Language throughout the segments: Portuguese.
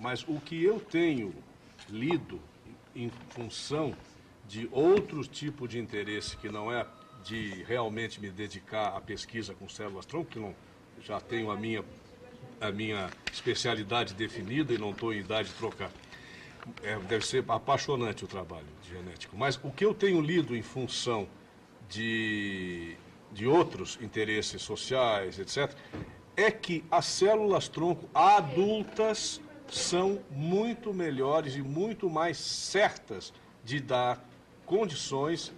Mas o que eu tenho lido em função de outro tipo de interesse que não é de realmente me dedicar à pesquisa com células-tronco, que não, já tenho a minha especialidade definida e não estou em idade de trocar. Deve ser apaixonante o trabalho de genético. Mas o que eu tenho lido em função de outros interesses sociais, etc., é que as células-tronco adultas são muito melhores e muito mais certas de dar condições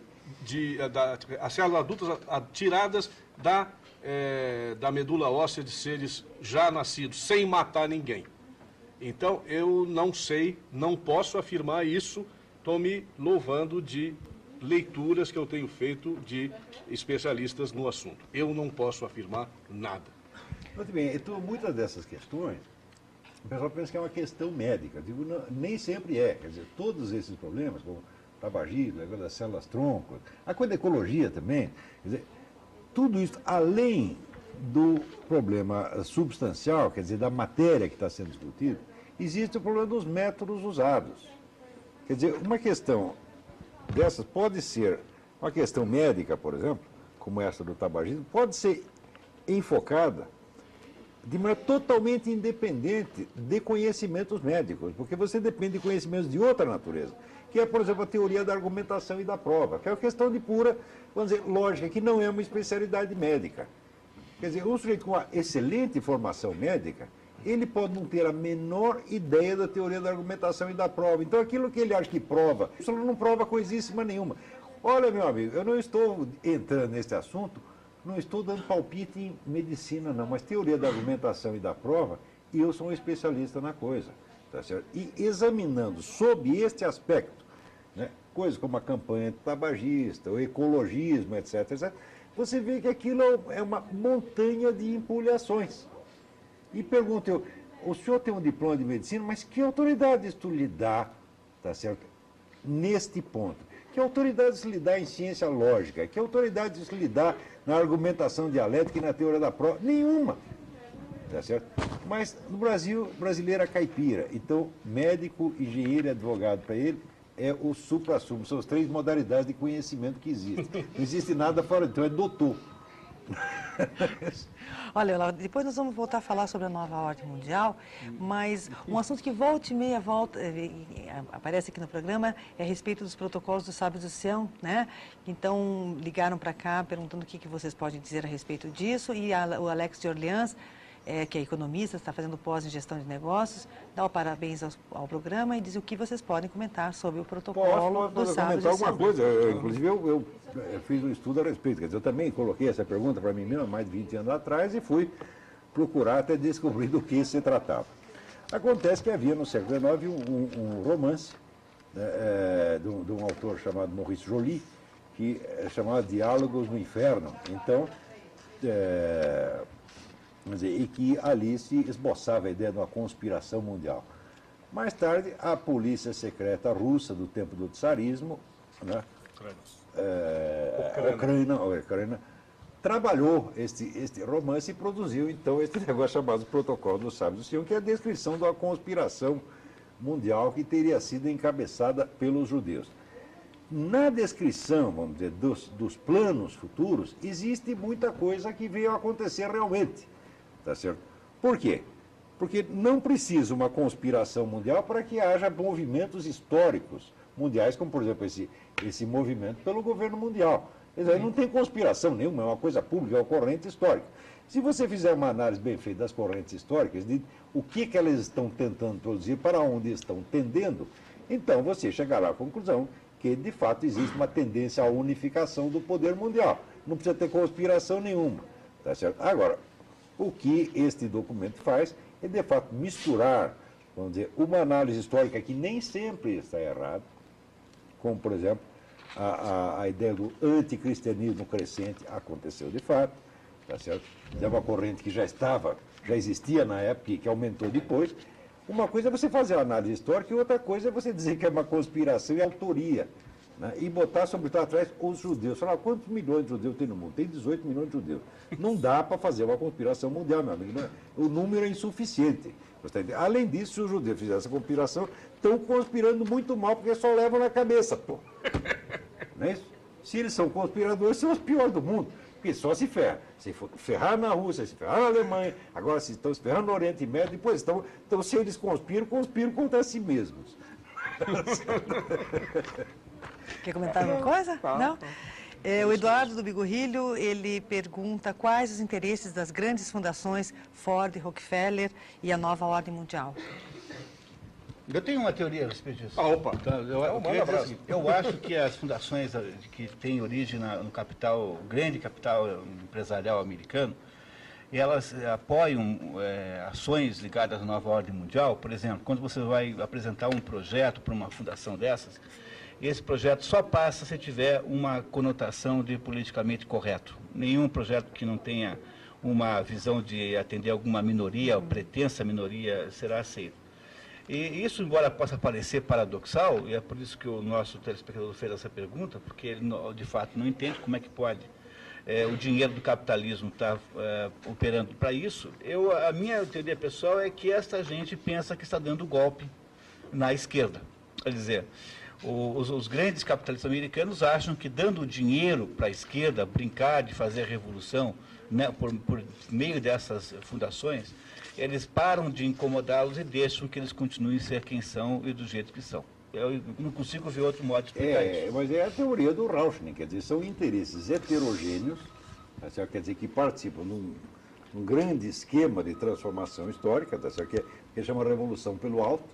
as células adultas tiradas da medula óssea de seres já nascidos, sem matar ninguém. Então, eu não sei, não posso afirmar isso, estou me louvando de leituras que eu tenho feito de especialistas no assunto. Eu não posso afirmar nada. Muito bem, então muitas dessas questões, o pessoal pensa que é uma questão médica. Digo, não, nem sempre é. Quer dizer, todos esses problemas, como tabagismo, negócio das células-tronco, a coisa da ecologia também, quer dizer, tudo isso, além do problema substancial, quer dizer, da matéria que está sendo discutida, existe o problema dos métodos usados. Quer dizer, uma questão dessas pode ser uma questão médica, por exemplo, como essa do tabagismo, pode ser enfocada de maneira totalmente independente de conhecimentos médicos, porque você depende de conhecimentos de outra natureza, que é, por exemplo, a teoria da argumentação e da prova, que é uma questão de pura, vamos dizer, lógica, que não é uma especialidade médica. Quer dizer, um sujeito com uma excelente formação médica, ele pode não ter a menor ideia da teoria da argumentação e da prova. Então, aquilo que ele acha que prova, isso não prova coisíssima nenhuma. Olha, meu amigo, eu não estou entrando nesse assunto, não estou dando palpite em medicina, não, mas teoria da argumentação e da prova, eu sou um especialista na coisa. Tá certo? E examinando sob este aspecto, né, coisas como a campanha antitabagista, o ecologismo, etc., etc., você vê que aquilo é uma montanha de empulhações. E pergunto eu, o senhor tem um diploma de medicina, mas que autoridade isso lhe dá, tá certo, neste ponto? Que autoridade isso lhe dá em ciência lógica? Que autoridade isso lhe dá na argumentação dialética e na teoria da prova? Nenhuma. Tá certo? Mas no Brasil, brasileiro é caipira. Então, médico, engenheiro e advogado para ele é o supra-sumo. São as três modalidades de conhecimento que existem. Não existe nada fora, então é doutor. Olha, Laura, depois nós vamos voltar a falar sobre a nova ordem mundial, mas um assunto que volta e meia aparece aqui no programa é a respeito dos protocolos dos sábios do Sião, né? Então, ligaram para cá perguntando o que vocês podem dizer a respeito disso, e o Alex de Orleans, que é economista, está fazendo pós em gestão de negócios, dá o parabéns ao programa e diz o que vocês podem comentar sobre o protocolo dos sábios do Sião. Alguma coisa, inclusive eu fiz um estudo a respeito, quer dizer, eu também coloquei essa pergunta para mim mesmo há mais de 20 anos atrás e fui procurar até descobrir do que se tratava. Acontece que havia no século XIX um romance de um autor chamado Maurice Joly, que chamava Diálogos no Inferno. Então, e que ali se esboçava a ideia de uma conspiração mundial. Mais tarde, a polícia secreta russa do tempo do tsarismo, né, Ucrânia, trabalhou este romance e produziu, então, este negócio chamado Protocolo dos Sábios do Sião, que é a descrição de uma conspiração mundial que teria sido encabeçada pelos judeus. Na descrição, vamos dizer, dos planos futuros, existe muita coisa que veio a acontecer realmente. Tá certo? Por quê? Porque não precisa uma conspiração mundial para que haja movimentos históricos mundiais, como, por exemplo, esse movimento pelo governo mundial. Quer dizer, não tem conspiração nenhuma, é uma coisa pública, é uma corrente histórica. Se você fizer uma análise bem feita das correntes históricas, de o que elas estão tentando produzir, para onde estão tendendo, então você chegará à conclusão que, de fato, existe uma tendência à unificação do poder mundial. Não precisa ter conspiração nenhuma. Tá certo? Agora, o que este documento faz é, de fato, misturar, vamos dizer, uma análise histórica que nem sempre está errada, como, por exemplo, a ideia do anticristianismo crescente aconteceu de fato, tá certo? É uma corrente que já existia na época e que aumentou depois. Uma coisa é você fazer a análise histórica e outra coisa é você dizer que é uma conspiração e autoria, né? E botar, sobretudo, atrás os judeus. Falar, quantos milhões de judeus tem no mundo? Tem 18 milhões de judeus. Não dá para fazer uma conspiração mundial, meu amigo. O número é insuficiente. Você tá entendendo? Além disso, se os judeus fizerem essa conspiração, estão conspirando muito mal, porque só levam na cabeça, pô. Não é isso? Se eles são conspiradores, são os piores do mundo. Porque só se ferra. Se ferrar na Rússia, se ferrar na Alemanha, agora se estão se ferrando no Oriente Médio, depois estão. Então, se eles conspiram contra si mesmos. Quer comentar alguma coisa? Não? O Eduardo do Bigorrilho, ele pergunta quais os interesses das grandes fundações Ford, Rockefeller e a nova ordem mundial. Eu tenho uma teoria a respeito disso. Opa! Então, eu acho que as fundações que têm origem no capital, grande capital empresarial americano, elas apoiam ações ligadas à nova ordem mundial. Por exemplo, quando você vai apresentar um projeto para uma fundação dessas, esse projeto só passa se tiver uma conotação de politicamente correto. Nenhum projeto que não tenha uma visão de atender alguma minoria, ou pretensa minoria, será aceito. E isso, embora possa parecer paradoxal, e é por isso que o nosso telespectador fez essa pergunta, porque ele, de fato, não entende como é que pode o dinheiro do capitalismo estar operando para isso. A minha teoria pessoal é que essa gente pensa que está dando golpe na esquerda. Quer dizer, os grandes capitalistas americanos acham que dando dinheiro para a esquerda, brincar de fazer revolução, né, por meio dessas fundações, eles param de incomodá-los e deixam que eles continuem a ser quem são e do jeito que são. Eu não consigo ver outro modo de explicar isso. Mas é a teoria do Rauschning, quer dizer, são interesses heterogêneos, tá certo? Quer dizer, que participam num grande esquema de transformação histórica, tá certo? Que chama Revolução pelo Alto,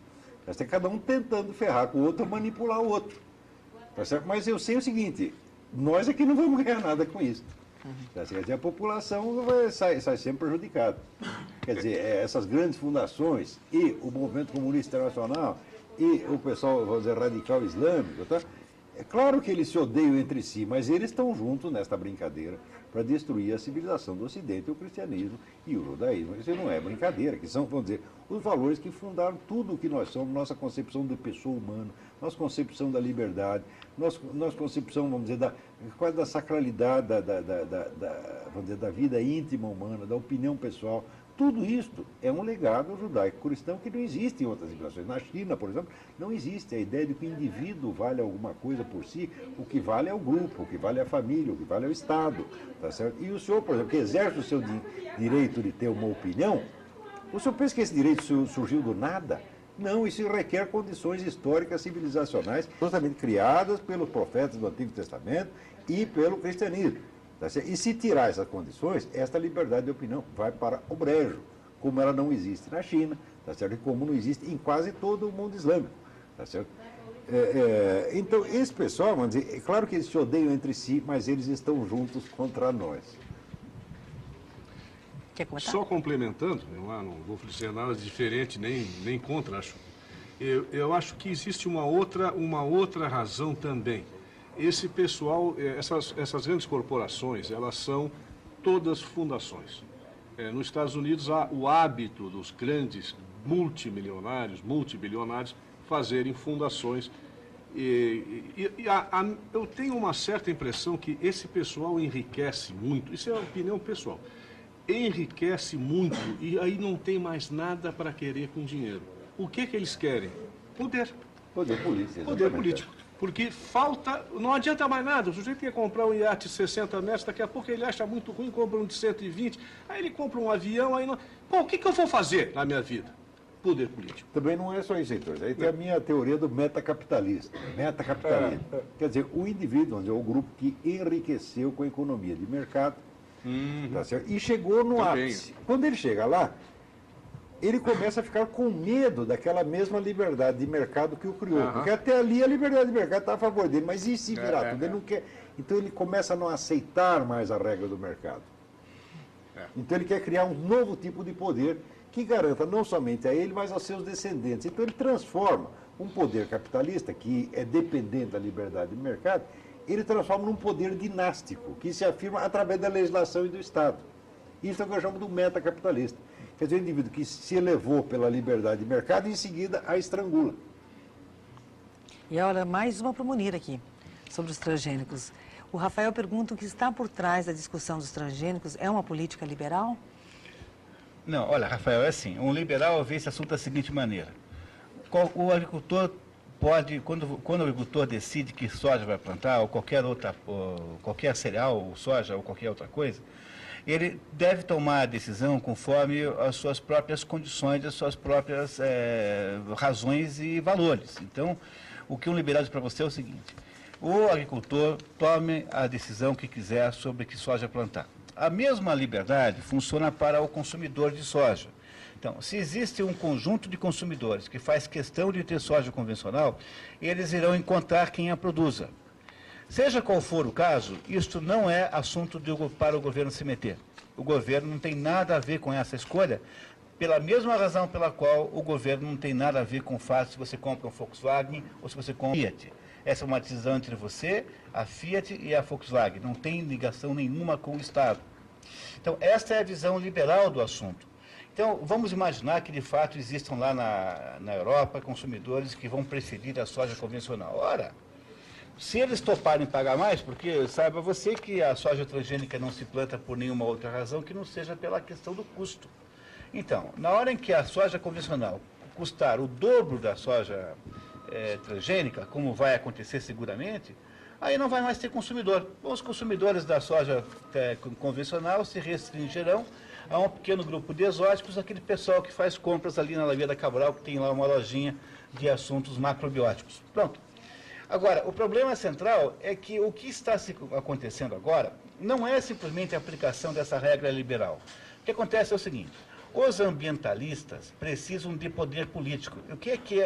tá certo? Cada um tentando ferrar com o outro, manipular o outro. Tá certo? Mas eu sei o seguinte, nós aqui não vamos ganhar nada com isso. Quer dizer, a população sai sempre prejudicada. Quer dizer, essas grandes fundações e o movimento comunista internacional e o pessoal, vamos dizer, radical islâmico, tá? É claro que eles se odeiam entre si, mas eles estão juntos nesta brincadeira para destruir a civilização do Ocidente, o cristianismo e o judaísmo. Isso não é brincadeira, que são, vamos dizer, os valores que fundaram tudo o que nós somos, nossa concepção de pessoa humana, nossa concepção da liberdade, nossa concepção, vamos dizer, quase da sacralidade vamos dizer, da vida íntima humana, da opinião pessoal. Tudo isto é um legado judaico-cristão que não existe em outras civilizações. Na China, por exemplo, não existe a ideia de que o indivíduo vale alguma coisa por si. O que vale é o grupo, o que vale é a família, o que vale é o Estado. Tá certo? E o senhor, por exemplo, que exerce o seu direito de ter uma opinião, o senhor pensa que esse direito surgiu do nada? Não, isso requer condições históricas civilizacionais justamente criadas pelos profetas do Antigo Testamento e pelo cristianismo. Tá certo? E se tirar essas condições, esta liberdade de opinião vai para o brejo, como ela não existe na China, tá certo? E como não existe em quase todo o mundo islâmico. Tá certo? Então, esse pessoal, vamos dizer, é claro que eles se odeiam entre si, mas eles estão juntos contra nós. Quer comentar? Só complementando, não vou dizer nada diferente, nem contra, acho. Eu acho que existe uma outra razão também. Esse pessoal, essas grandes corporações, elas são todas fundações. Nos Estados Unidos há o hábito dos grandes multimilionários, multibilionários, fazerem fundações. Eu tenho uma certa impressão que esse pessoal enriquece muito, isso é uma opinião pessoal, enriquece muito e aí não tem mais nada para querer com dinheiro. O que eles querem? Poder. Poder político. Poder político. Porque falta, não adianta mais nada. O sujeito quer comprar um iate de 60 metros, daqui a pouco ele acha muito ruim, compra um de 120, aí ele compra um avião, aí não... Pô, o que eu vou fazer na minha vida? Poder político. Também não é só isso, Heitor. Aí tem a minha teoria do metacapitalismo. Metacapitalismo. Quer dizer, o indivíduo, vamos dizer, o grupo que enriqueceu com a economia de mercado, tá certo? E chegou no ápice. Quando ele chega lá, ele começa a ficar com medo daquela mesma liberdade de mercado que o criou. Porque até ali a liberdade de mercado está a favor dele, mas e se virar tudo? Ele não quer. Então ele começa a não aceitar mais a regra do mercado. Então ele quer criar um novo tipo de poder que garanta não somente a ele, mas aos seus descendentes. Então ele transforma um poder capitalista, que é dependente da liberdade de mercado, ele transforma num poder dinástico, que se afirma através da legislação e do Estado. Isso é o que eu chamo do metacapitalista. Quer dizer, o indivíduo que se elevou pela liberdade de mercado e em seguida a estrangula. E olha, mais uma para o Munir aqui, sobre os transgênicos. O Rafael pergunta o que está por trás da discussão dos transgênicos é uma política liberal? Não, olha, Rafael, é assim, um liberal vê esse assunto da seguinte maneira. O agricultor pode, quando o agricultor decide que soja vai plantar, ou qualquer cereal, ou soja, ou qualquer outra coisa, ele deve tomar a decisão conforme as suas próprias condições, as suas próprias razões e valores. Então, o que um liberal diz para você é o seguinte: o agricultor tome a decisão que quiser sobre que soja plantar. A mesma liberdade funciona para o consumidor de soja. Então, se existe um conjunto de consumidores que faz questão de ter soja convencional, eles irão encontrar quem a produza. Seja qual for o caso, isto não é assunto para o governo se meter. O governo não tem nada a ver com essa escolha, pela mesma razão pela qual o governo não tem nada a ver com o fato se você compra um Volkswagen ou se você compra um Fiat. Essa é uma decisão entre você, a Fiat e a Volkswagen. Não tem ligação nenhuma com o Estado. Então, esta é a visão liberal do assunto. Então, vamos imaginar que, de fato, existam lá na Europa consumidores que vão preferir a soja convencional. Ora, se eles toparem pagar mais, porque saiba você que a soja transgênica não se planta por nenhuma outra razão que não seja pela questão do custo. Então, na hora em que a soja convencional custar o dobro da soja transgênica, como vai acontecer seguramente, aí não vai mais ter consumidor. Os consumidores da soja convencional se restringirão a um pequeno grupo de exóticos, aquele pessoal que faz compras ali na Alameda Cabral, que tem lá uma lojinha de assuntos macrobióticos. Pronto. Agora, o problema central é que o que está acontecendo agora não é simplesmente a aplicação dessa regra liberal. O que acontece é o seguinte: os ambientalistas precisam de poder político.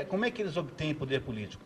Como é que eles obtêm poder político?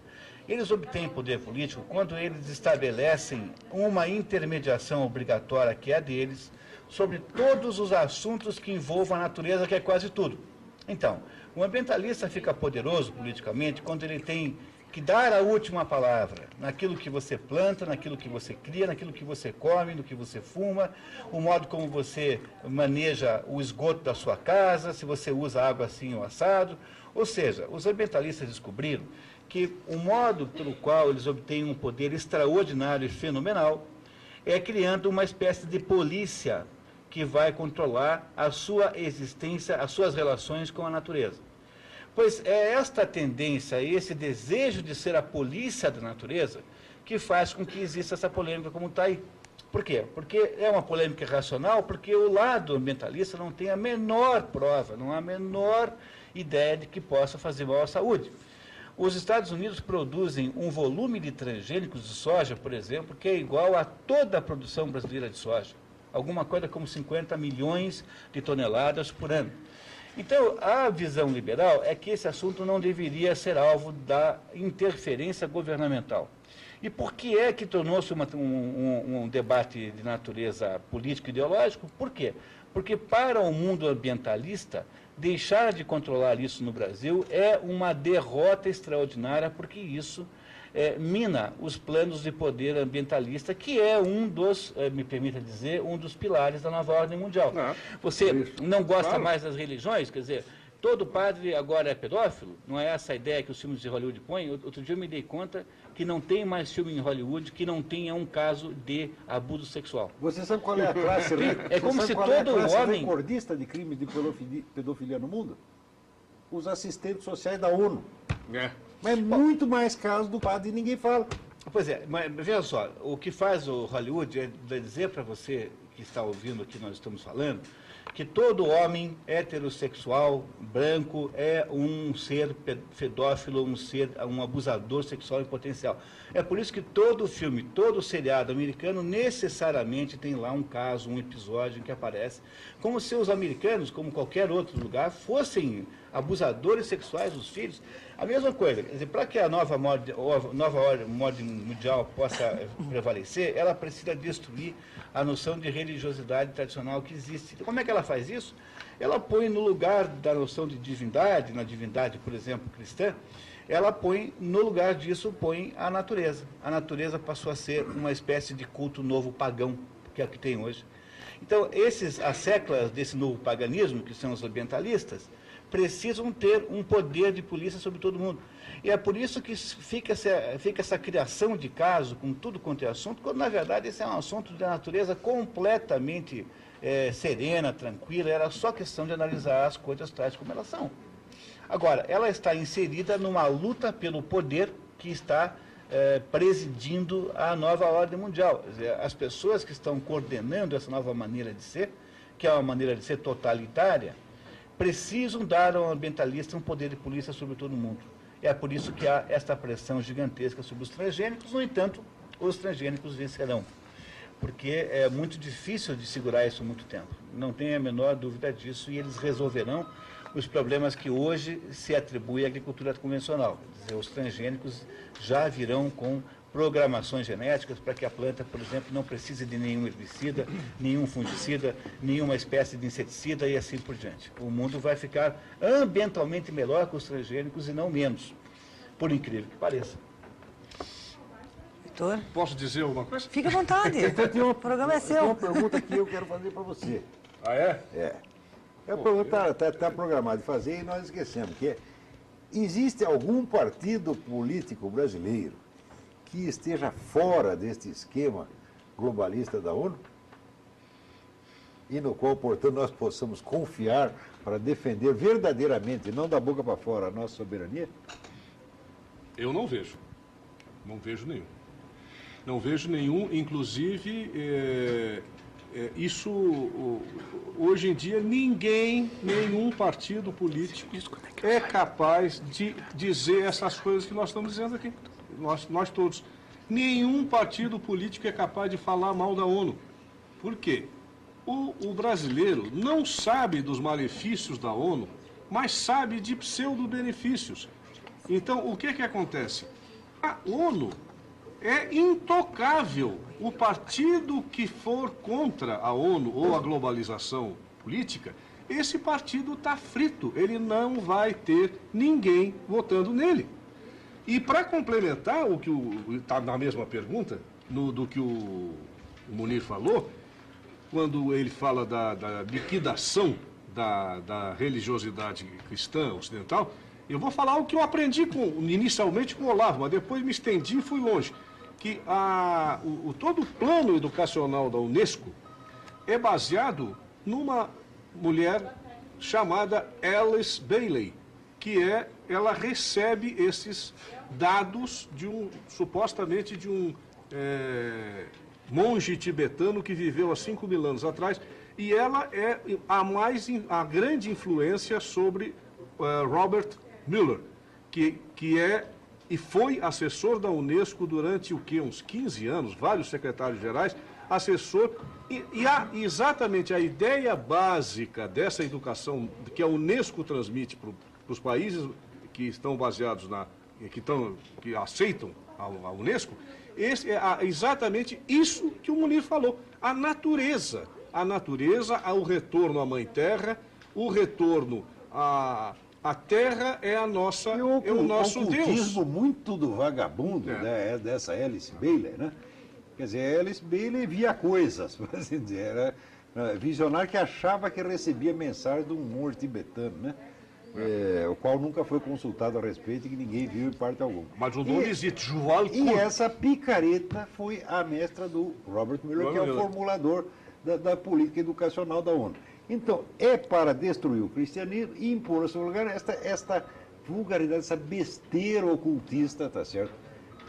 Eles obtêm poder político quando eles estabelecem uma intermediação obrigatória, que é a deles, sobre todos os assuntos que envolvam a natureza, que é quase tudo. Então, o ambientalista fica poderoso politicamente quando ele tem que dar a última palavra naquilo que você planta, naquilo que você cria, naquilo que você come, no que você fuma, o modo como você maneja o esgoto da sua casa, se você usa água assim ou assado. Ou seja, os ambientalistas descobriram que o modo pelo qual eles obtêm um poder extraordinário e fenomenal é criando uma espécie de polícia que vai controlar a sua existência, as suas relações com a natureza. Pois é esta tendência, esse desejo de ser a polícia da natureza, que faz com que exista essa polêmica como está aí. Por quê? Porque é uma polêmica racional, porque o lado ambientalista não tem a menor prova, não há a menor ideia de que possa fazer mal à saúde. Os Estados Unidos produzem um volume de transgênicos de soja, por exemplo, que é igual a toda a produção brasileira de soja. Alguma coisa como 50 milhões de toneladas por ano. Então, a visão liberal é que esse assunto não deveria ser alvo da interferência governamental. E por que é que tornou-se um debate de natureza político-ideológico? Por quê? Porque para o mundo ambientalista, deixar de controlar isso no Brasil é uma derrota extraordinária, porque isso mina os planos de poder ambientalista, que é um dos, me permita dizer, um dos pilares da nova ordem mundial. Você não gosta mais das religiões? Quer dizer, todo padre agora é pedófilo? Não é essa a ideia que os filmes de Hollywood põem? Outro dia eu me dei conta que não tem mais filme em Hollywood que não tenha um caso de abuso sexual. Você sabe qual é a classe? É como se todo homem recordista de crime de pedofilia no mundo? Os assistentes sociais da ONU. Mas é muito mais caso do padre e ninguém fala. Pois é, mas veja só, o que faz o Hollywood é dizer para você que está ouvindo aqui, nós estamos falando, que todo homem heterossexual, branco, é um ser pedófilo, um abusador sexual em potencial. É por isso que todo filme, todo seriado americano, necessariamente tem lá um caso, um episódio em que aparece, como se os americanos, como qualquer outro lugar, fossem abusadores sexuais dos filhos. A mesma coisa, quer dizer, para que a nova ordem mundial possa prevalecer, ela precisa destruir a noção de religiosidade tradicional que existe. Então, como é que ela faz isso? Ela põe no lugar da noção de divindade, na divindade, por exemplo, cristã, ela põe, no lugar disso, põe a natureza. A natureza passou a ser uma espécie de culto novo pagão, que é o que tem hoje. Então, as seclas desse novo paganismo, que são os ambientalistas, precisam ter um poder de polícia sobre todo mundo. E é por isso que fica essa criação de caso com tudo quanto é assunto, quando na verdade esse é um assunto de natureza completamente serena, tranquila, era só questão de analisar as coisas tais como elas são. Agora, ela está inserida numa luta pelo poder que está presidindo a nova ordem mundial. Quer dizer, as pessoas que estão coordenando essa nova maneira de ser, que é uma maneira de ser totalitária, precisam dar ao ambientalista um poder de polícia sobre todo mundo. É por isso que há esta pressão gigantesca sobre os transgênicos, no entanto, os transgênicos vencerão. Porque é muito difícil de segurar isso muito tempo. Não tem a menor dúvida disso, e eles resolverão os problemas que hoje se atribui à agricultura convencional. Quer dizer, os transgênicos já virão com programações genéticas para que a planta, por exemplo, não precise de nenhum herbicida, nenhum fungicida, nenhuma espécie de inseticida e assim por diante. O mundo vai ficar ambientalmente melhor com os transgênicos e não menos, por incrível que pareça. Vitor? Posso dizer alguma coisa? Fica à vontade. O programa é Tem uma seu. pergunta que eu quero fazer para você. Ah, é? É a pergunta está programado de fazer e nós esquecemos, que é, existe algum partido político brasileiro que esteja fora deste esquema globalista da ONU? E no qual, portanto, nós possamos confiar para defender verdadeiramente, não da boca para fora, a nossa soberania? Eu não vejo. Não vejo nenhum. Não vejo nenhum, inclusive, hoje em dia, nenhum partido político é capaz de dizer essas coisas que nós estamos dizendo aqui. Nós todos. Nenhum partido político é capaz de falar mal da ONU. Por quê? O brasileiro não sabe dos malefícios da ONU, mas sabe de pseudo-benefícios. Então, o que acontece? A ONU é intocável. O partido que for contra a ONU ou a globalização política, esse partido está frito. Ele não vai ter ninguém votando nele. E para complementar o que está na mesma pergunta, do que o Munir falou, quando ele fala da liquidação da religiosidade cristã ocidental, eu vou falar o que eu aprendi inicialmente com o Olavo, mas depois me estendi e fui longe. Que todo o plano educacional da Unesco é baseado numa mulher chamada Alice Bailey, que ela recebe esses dados supostamente de um monge tibetano que viveu há 5.000 anos atrás, e ela é a grande influência sobre Robert Mueller, que é e foi assessor da Unesco durante uns 15 anos, vários secretários gerais, assessor, exatamente a ideia básica dessa educação que a Unesco transmite para os países que estão baseados que aceitam a Unesco, exatamente isso que o Munir falou, a natureza, o retorno à Mãe Terra, o retorno a terra é o nosso Deus. Ocultismo muito do vagabundo dessa Alice Bailey, né? Quer dizer, a Alice Bailey via coisas, por assim dizer, era visionário que achava que recebia mensagem de um monge tibetano, né? O qual nunca foi consultado a respeito e que ninguém viu em parte alguma. Mas o nome existe, João. E essa picareta foi a mestra do Robert Mueller, que é o formulador da política educacional da ONU. Então, é para destruir o cristianismo e impor no seu lugar esta vulgaridade, essa besteira ocultista, tá certo?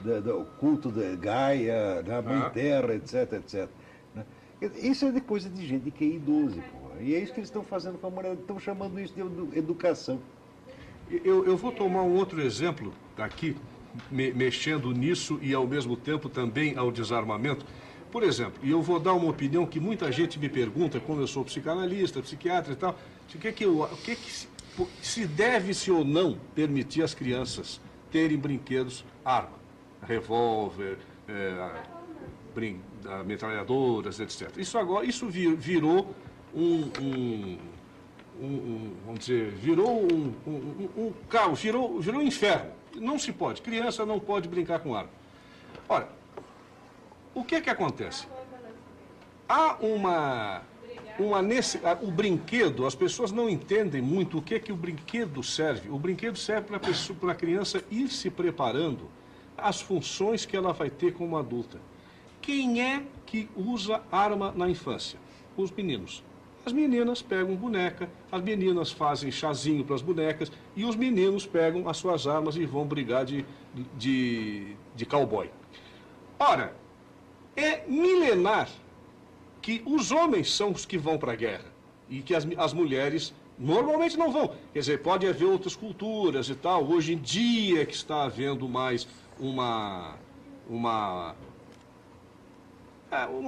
Do culto da Gaia, da Mãe Terra, etc, etc. Né? Isso é de coisa de gente que é idoso, porra. E é isso que eles estão fazendo com a humanidade, estão chamando isso de educação. Eu vou tomar um outro exemplo daqui, mexendo nisso e ao mesmo tempo também ao desarmamento. Por exemplo, e eu vou dar uma opinião que muita gente me pergunta, como eu sou psicanalista, psiquiatra e tal, o que se deve-se ou não permitir às crianças terem brinquedos, arma, revólver, metralhadoras, etc. Isso virou vamos dizer, virou um caos, virou um inferno. Não se pode, criança não pode brincar com arma. Ora, o que acontece? Há o brinquedo, as pessoas não entendem muito o que o brinquedo serve. O brinquedo serve para a criança ir se preparando às funções que ela vai ter como adulta. Quem é que usa arma na infância? Os meninos. As meninas pegam boneca, as meninas fazem chazinho para as bonecas e os meninos pegam as suas armas e vão brigar de cowboy. Ora, é milenar que os homens são os que vão para a guerra e que as mulheres normalmente não vão. Quer dizer, pode haver outras culturas e tal. Hoje em dia que está havendo mais uma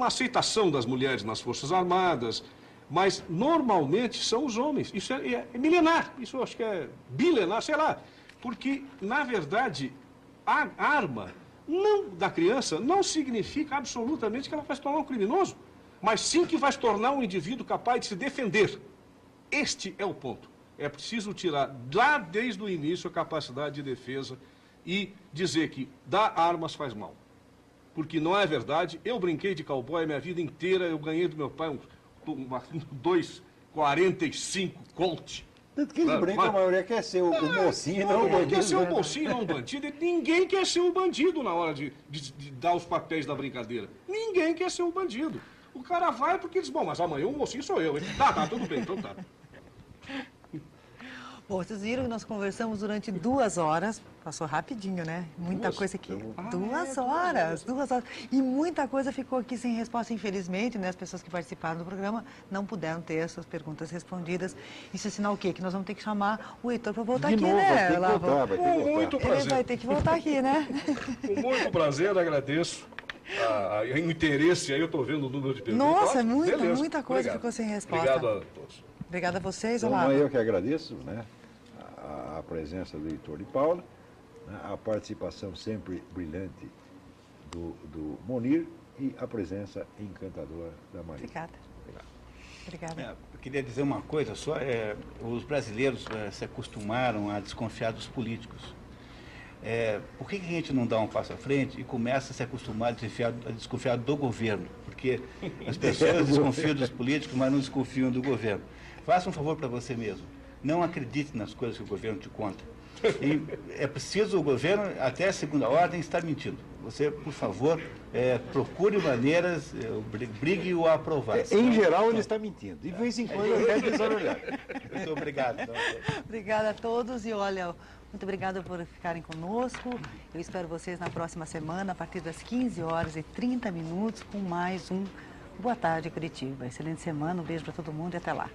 aceitação das mulheres nas Forças Armadas, mas normalmente são os homens. Isso é milenar, isso eu acho que é bilenar, sei lá. Porque, na verdade, a arma da criança não significa absolutamente que ela vai se tornar um criminoso, mas sim que vai se tornar um indivíduo capaz de se defender. Este é o ponto. É preciso tirar lá desde o início a capacidade de defesa e dizer que dar armas faz mal. Porque não é verdade. Eu brinquei de cowboy a minha vida inteira, eu ganhei do meu pai um 2,45 Colt. Tanto que eles brincam, a maioria quer ser o mocinho, não o bandido. Quer ser o mocinho, não o bandido. Ninguém quer ser o bandido na hora de dar os papéis da brincadeira. Ninguém quer ser o bandido. O cara vai porque diz, bom, mas amanhã o mocinho sou eu, hein? Tá, tudo bem, então tá. Bom, vocês viram que nós conversamos durante 2 horas, passou rapidinho, né? Muita coisa aqui. 2 horas. E muita coisa ficou aqui sem resposta, infelizmente, né? As pessoas que participaram do programa não puderam ter as suas perguntas respondidas. Isso é sinal o quê? Que nós vamos ter que chamar o Heitor para voltar aqui, né? Vai ter que voltar. Muito prazer. Ele vai ter que voltar aqui, né? Com muito prazer, agradeço o interesse. Aí eu estou vendo o número de perguntas. Nossa, Beleza. muita coisa Obrigado. ficou sem resposta. Obrigado a todos. Obrigada a vocês, Então, Olavo. eu que agradeço, né, a presença do Heitor de Paula, né, a participação sempre brilhante do Monir e a presença encantadora da Maria. Obrigada. Eu queria dizer uma coisa só, os brasileiros se acostumaram a desconfiar dos políticos. Por que a gente não dá um passo à frente e começa a se acostumar a desconfiar do governo? Porque as pessoas desconfiam dos políticos, mas não desconfiam do governo. Faça um favor para você mesmo. Não acredite nas coisas que o governo te conta. E é preciso o governo, até a segunda ordem, estar mentindo. Você, por favor, procure maneiras, brigue-o a aprovar. Em geral, ele está mentindo. De vez em quando, até desorelhar. Muito obrigado. Obrigada a todos e olha, muito obrigada por ficarem conosco. Eu espero vocês na próxima semana, a partir das 15h30, com mais um Boa Tarde Curitiba. Excelente semana, um beijo para todo mundo e até lá.